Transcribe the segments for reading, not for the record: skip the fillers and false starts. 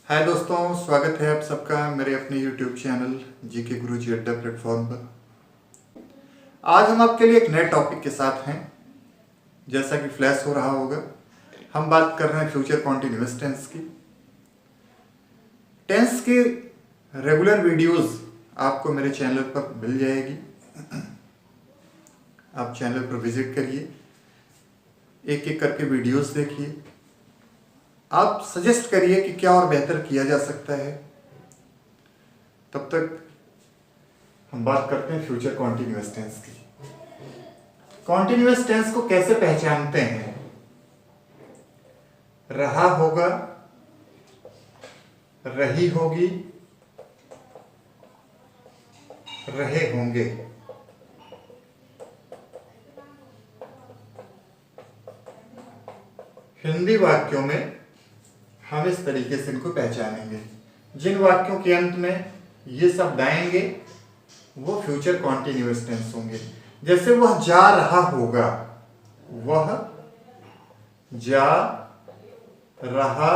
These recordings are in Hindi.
हाय दोस्तों, स्वागत है आप सबका मेरे अपने YouTube चैनल जीके गुरुजी अड्डा प्लेटफॉर्म पर। आज हम आपके लिए एक नए टॉपिक के साथ हैं। जैसा कि फ्लैश हो रहा होगा, हम बात कर रहे हैं फ्यूचर कॉन्टिन्यूअस टेंस की। टेंस की रेगुलर वीडियोस आपको मेरे चैनल पर मिल जाएगी। आप चैनल पर विजिट करिए, एक एक करके वीडियोस देखिए। आप सजेस्ट करिए कि क्या और बेहतर किया जा सकता है। तब तक हम बात करते हैं फ्यूचर कॉन्टिन्यूअस टेंस की। कॉन्टिन्यूअस टेंस को कैसे पहचानते हैं? रहा होगा, रही होगी, रहे होंगे। हिंदी वाक्यों में हम इस तरीके से इनको पहचानेंगे। जिन वाक्यों के अंत में ये शब्द आएंगे वो फ्यूचर कॉन्टिन्यूअस टेंस होंगे। जैसे वह जा रहा होगा, वह जा रहा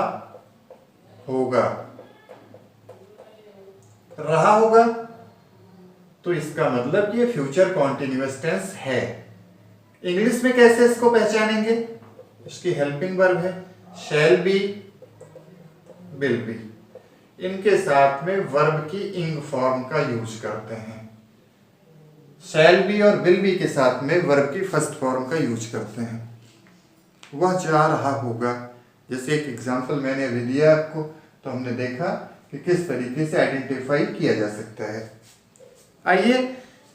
होगा। रहा होगा तो इसका मतलब ये फ्यूचर कॉन्टिन्यूअस टेंस है। इंग्लिश में कैसे इसको पहचानेंगे? इसकी हेल्पिंग वर्ब है शैल बी, विल बी। इनके साथ में वर्ब की इंग फॉर्म का यूज करते हैं। शैल बी और विल बी के साथ में वर्ब की फर्स्ट फॉर्म का यूज करते हैं। वह जा रहा होगा, जैसे एक एग्जांपल मैंने अभी दिया आपको, तो हमने देखा कि किस तरीके से आइडेंटिफाई किया जा सकता है। आइए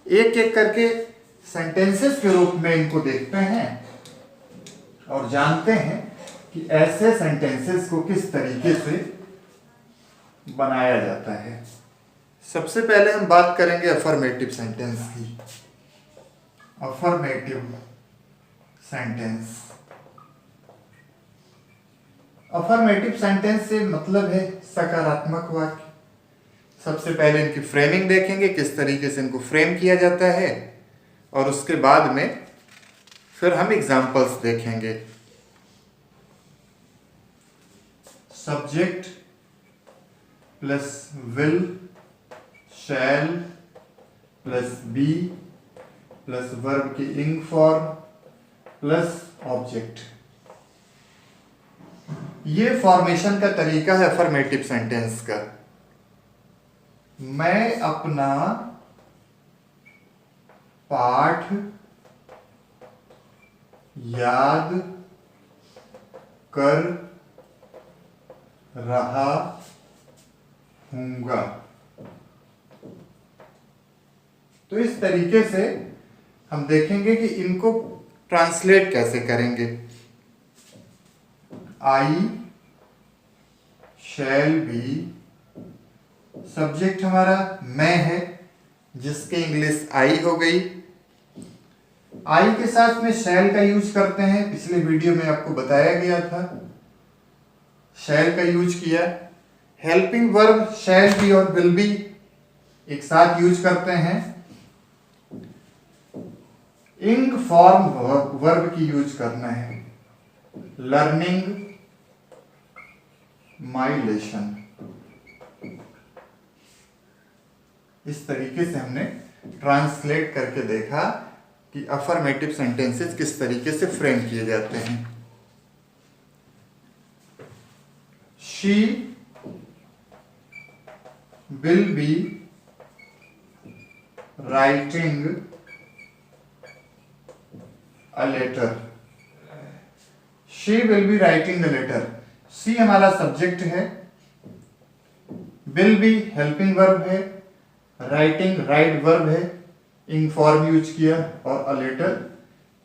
एक एक करके सेंटेंसेस के रूप में इनको देखते हैं और जानते हैं कि ऐसे सेंटेंसेस को किस तरीके से बनाया जाता है। सबसे पहले हम बात करेंगे अफर्मेटिव सेंटेंस की। अफर्मेटिव सेंटेंस, अफर्मेटिव सेंटेंस से मतलब है सकारात्मक वाक्य। सबसे पहले इनकी फ्रेमिंग देखेंगे, किस तरीके से इनको फ्रेम किया जाता है, और उसके बाद में फिर हम एग्जांपल्स देखेंगे। Subject plus will, shall plus be plus verb की इंग फॉर्म प्लस ऑब्जेक्ट। ये फॉर्मेशन का तरीका है अफर्मेटिव सेंटेंस का। मैं अपना पाठ याद कर रहा हूँगा। तो इस तरीके से हम देखेंगे कि इनको ट्रांसलेट कैसे करेंगे। आई शैल बी, सब्जेक्ट हमारा मैं है, जिसके इंग्लिश आई हो गई। आई के साथ में शैल का यूज करते हैं, पिछले वीडियो में आपको बताया गया था, शैल का यूज किया। हेल्पिंग वर्ब शैल बी और विल बी एक साथ यूज करते हैं। इंग फॉर्म वर्ब की यूज करना है। Learning my lesson. इस तरीके से हमने ट्रांसलेट करके देखा कि अफर्मेटिव सेंटेंसेस किस तरीके से फ्रेम किए जाते हैं। She will be writing a letter. She will be writing a letter. She हमारा सब्जेक्ट है, विल बी हेल्पिंग वर्ब है, राइटिंग राइट वर्ब है, इंग फॉर्म यूज किया, और अ लेटर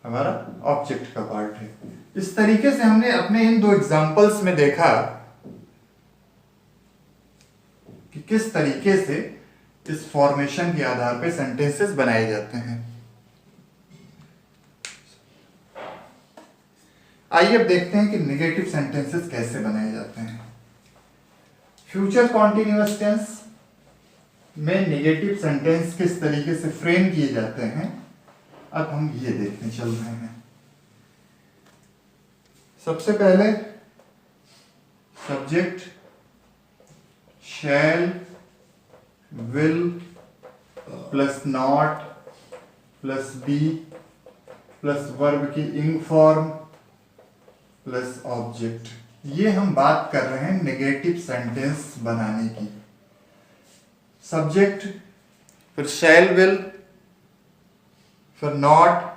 हमारा ऑब्जेक्ट का पार्ट है। इस तरीके से हमने अपने इन दो एग्जांपल्स में देखा कि किस तरीके से इस फॉर्मेशन के आधार पर सेंटेंसेस बनाए जाते हैं। आइए अब देखते हैं कि नेगेटिव सेंटेंसेस कैसे बनाए जाते हैं। फ्यूचर कॉन्टिन्यूअस टेंस में नेगेटिव सेंटेंस किस तरीके से फ्रेम किए जाते हैं, अब हम ये देखने चल रहे हैं। सबसे पहले subject shall, will plus not plus be plus verb की इंग फॉर्म प्लस ऑब्जेक्ट। ये हम बात कर रहे हैं नेगेटिव सेंटेंस बनाने की। सब्जेक्ट, फिर शैल, विल, फिर नॉट,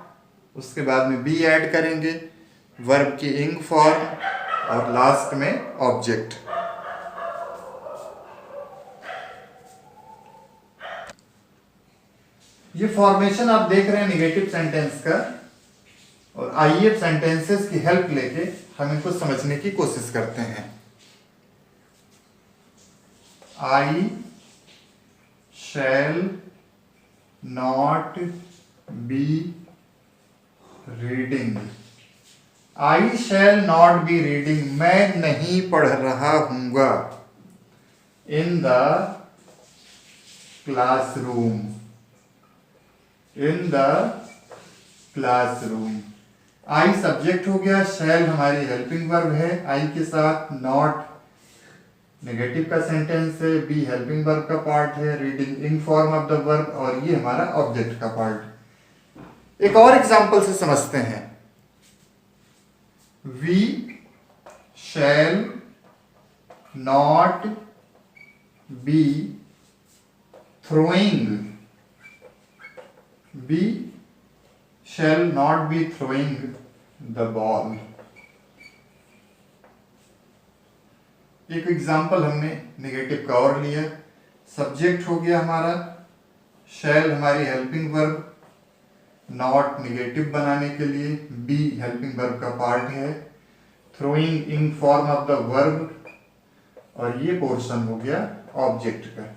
उसके बाद में बी ऐड करेंगे, वर्ब की इंग फॉर्म और लास्ट में ऑब्जेक्ट। ये फॉर्मेशन आप देख रहे हैं नेगेटिव सेंटेंस का, और आइए सेंटेंसेस की हेल्प लेके हम इनको समझने की कोशिश करते हैं। I shall not be reading. I shall not be reading, मैं नहीं पढ़ रहा हूंगा। In the classroom, in the classroom. I subject हो गया, शैल हमारी हेल्पिंग वर्ब है आई के साथ, नॉट नेगेटिव का सेंटेंस है, बी हेल्पिंग वर्ब का पार्ट है, रीडिंग इंग फॉर्म ऑफ द वर्ब, और ये हमारा ऑब्जेक्ट का पार्ट। एक और एग्जांपल से समझते हैं। We shall not be throwing, we shall not be throwing the ball। एक एग्जाम्पल हमने नेगेटिव का और लिया। सब्जेक्ट हो गया हमारा, शैल हमारी हेल्पिंग वर्ब, नॉट नेगेटिव बनाने के लिए, बी हेल्पिंग वर्ब का पार्ट है, throwing in form of the verb, और ये पोर्शन हो गया ऑब्जेक्ट का।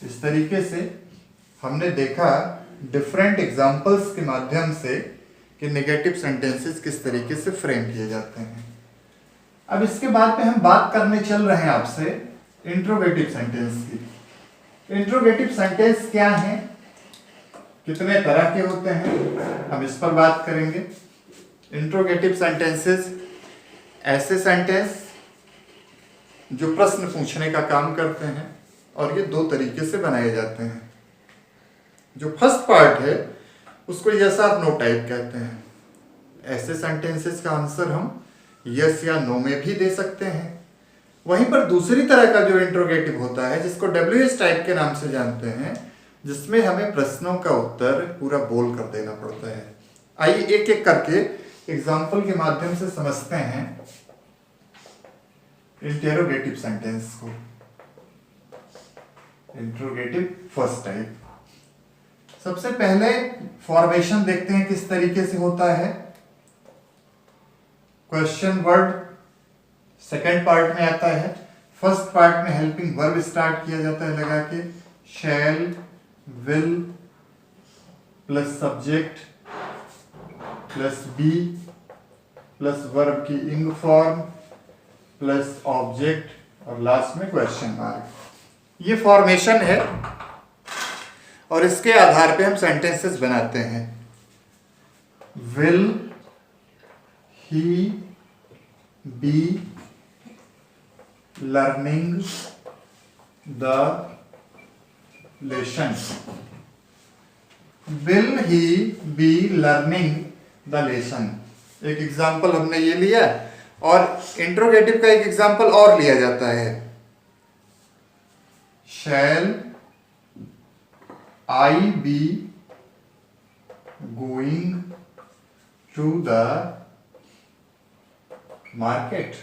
इस तरीके से हमने देखा डिफरेंट एग्जाम्पल्स के माध्यम से कि नेगेटिव सेंटेंसेस किस तरीके से फ्रेम किए जाते हैं। अब इसके बाद में हम बात करने चल रहे हैं आपसे इंट्रोगेटिव सेंटेंस की। इंट्रोगेटिव सेंटेंस क्या है, कितने तरह के होते हैं, हम इस पर बात करेंगे। इंट्रोगेटिव सेंटेंसेस ऐसे सेंटेंस जो प्रश्न पूछने का काम करते हैं, और ये दो तरीके से बनाए जाते हैं। जो फर्स्ट पार्ट है उसको यस और नो टाइप कहते हैं। ऐसे सेंटेंसेस का आंसर हम यस या नो में भी दे सकते हैं। वहीं पर दूसरी तरह का जो इंट्रोगेटिव होता है, जिसको WH टाइप के नाम से जानते हैं, जिसमें हमें प्रश्नों का उत्तर पूरा बोल कर देना पड़ता है। आइए एक एक करके एग्जाम्पल के माध्यम से समझते हैं इंटेरोगेटिव सेंटेंस को। Interrogative first type. सबसे पहले फॉर्मेशन देखते हैं किस तरीके से होता है। क्वेश्चन वर्ड सेकंड पार्ट में आता है। फर्स्ट पार्ट में हेल्पिंग वर्ब स्टार्ट किया जाता है लगा के, shall, will plus subject plus be plus verb की इंग फॉर्म प्लस ऑब्जेक्ट, और लास्ट में क्वेश्चन मार्क। ये फॉर्मेशन है और इसके आधार पे हम सेंटेंसेस बनाते हैं। Will he be learning the lesson. Will he be learning the lesson. एक एग्जाम्पल हमने ये लिया, और इंट्रोगेटिव का एक एग्जाम्पल और लिया जाता है। शैल I be going to the market।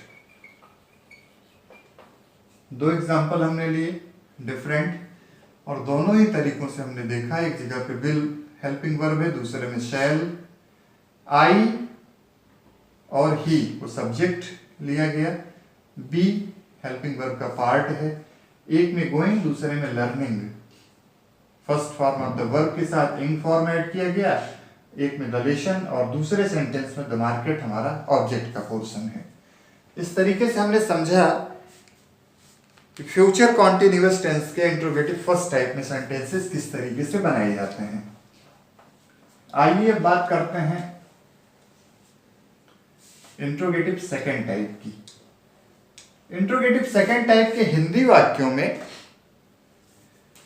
दो एग्जाम्पल हमने लिए डिफरेंट, और दोनों ही तरीकों से हमने देखा। एक जगह पे विल हेल्पिंग वर्ब है, दूसरे में शैल। आई और ही को सब्जेक्ट लिया गया, बी हेल्पिंग वर्ब का पार्ट है। एक में गोइंग, दूसरे में learning. First form of the verb के साथ इंग फॉर्म ऐड किया गया, एक में द लेसन, और दूसरे सेंटेंस में द मार्केट हमारा ऑब्जेक्ट का पोर्शन है। इस तरीके से हमने समझा कि फ्यूचर कॉन्टिन्यूअस टेंस के इंट्रोगेटिव फर्स्ट टाइप में सेंटेंसेस किस तरीके से बनाए जाते हैं। आइए अब बात करते हैं इंट्रोगेटिव सेकेंड टाइप की। इंट्रोगेटिव सेकंड टाइप के हिंदी वाक्यों में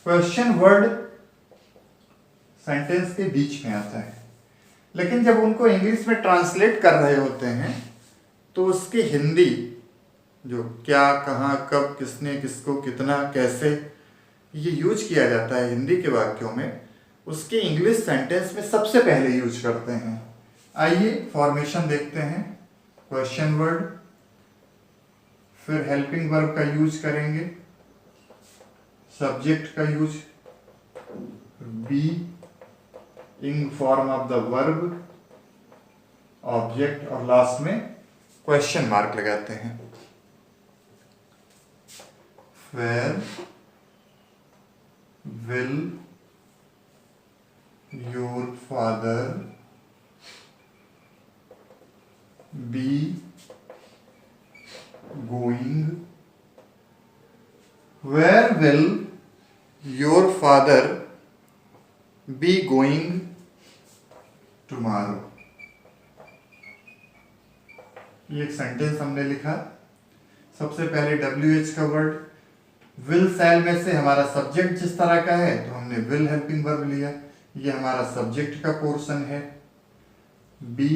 क्वेश्चन वर्ड सेंटेंस के बीच में आता है, लेकिन जब उनको इंग्लिश में ट्रांसलेट कर रहे होते हैं तो उसकी हिंदी जो क्या, कहाँ, कब, किसने, किसको, कितना, कैसे ये यूज किया जाता है हिंदी के वाक्यों में, उसके इंग्लिश सेंटेंस में सबसे पहले यूज करते हैं। आइए फॉर्मेशन देखते हैं। क्वेश्चन वर्ड, फिर हेल्पिंग वर्ब का यूज करेंगे, सब्जेक्ट का use, be in form of the verb, object, और लास्ट में क्वेश्चन मार्क लगाते हैं। Where will your father be going? Where will your father be going tomorrow? ये एक सेंटेंस हमने लिखा। सबसे पहले WH का वर्ड, विल शैल में से हमारा सब्जेक्ट जिस तरह का है तो हमने विल हेल्पिंग वर्ब लिया, ये हमारा सब्जेक्ट का पोर्शन है। Be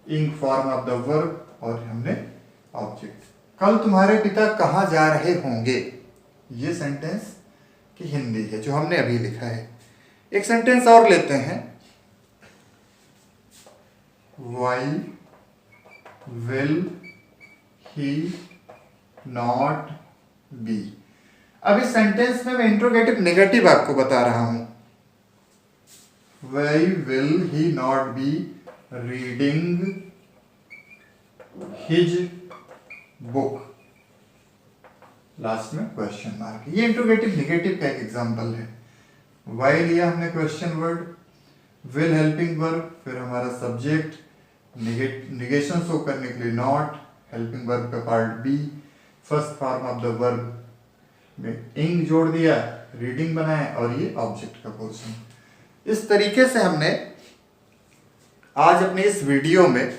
in form of the verb और हमने ऑब्जेक्ट। कल तुम्हारे पिता कहाँ जा रहे होंगे, ये सेंटेंस की हिंदी है जो हमने अभी लिखा है। एक सेंटेंस और लेते हैं, why will he not be. अब इस सेंटेंस में मैं इंट्रोगेटिव नेगेटिव आपको बता रहा हूं। Why will he not be reading his book, last में क्वेश्चन मार्क। ये इंट्रोगेटिव नेगेटिव का एक एग्जांपल है। वाई लिया हमने question word, will helping verb, फिर हमारा सब्जेक्ट, निगेशन शो करने के लिए नॉट, हेल्पिंग वर्ब का part be, first form of the verb में इंग जोड़ दिया, रीडिंग बनाया, और ये ऑब्जेक्ट का पोर्शन। इस तरीके से हमने आज अपने इस वीडियो में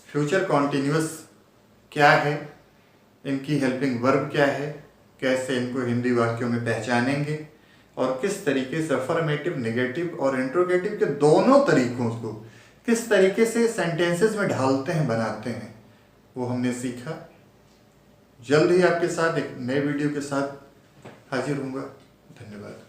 फ्यूचर कॉन्टिन्यूअस क्या है, इनकी हेल्पिंग वर्ब क्या है, कैसे इनको हिंदी वाक्यों में पहचानेंगे, और किस तरीके से अफर्मेटिव, नेगेटिव और इंट्रोगेटिव के दोनों तरीकों को किस तरीके से सेंटेंसेस में ढालते हैं, बनाते हैं, वो हमने सीखा। जल्द ही आपके साथ एक नए वीडियो के साथ हाजिर होऊंगा। धन्यवाद।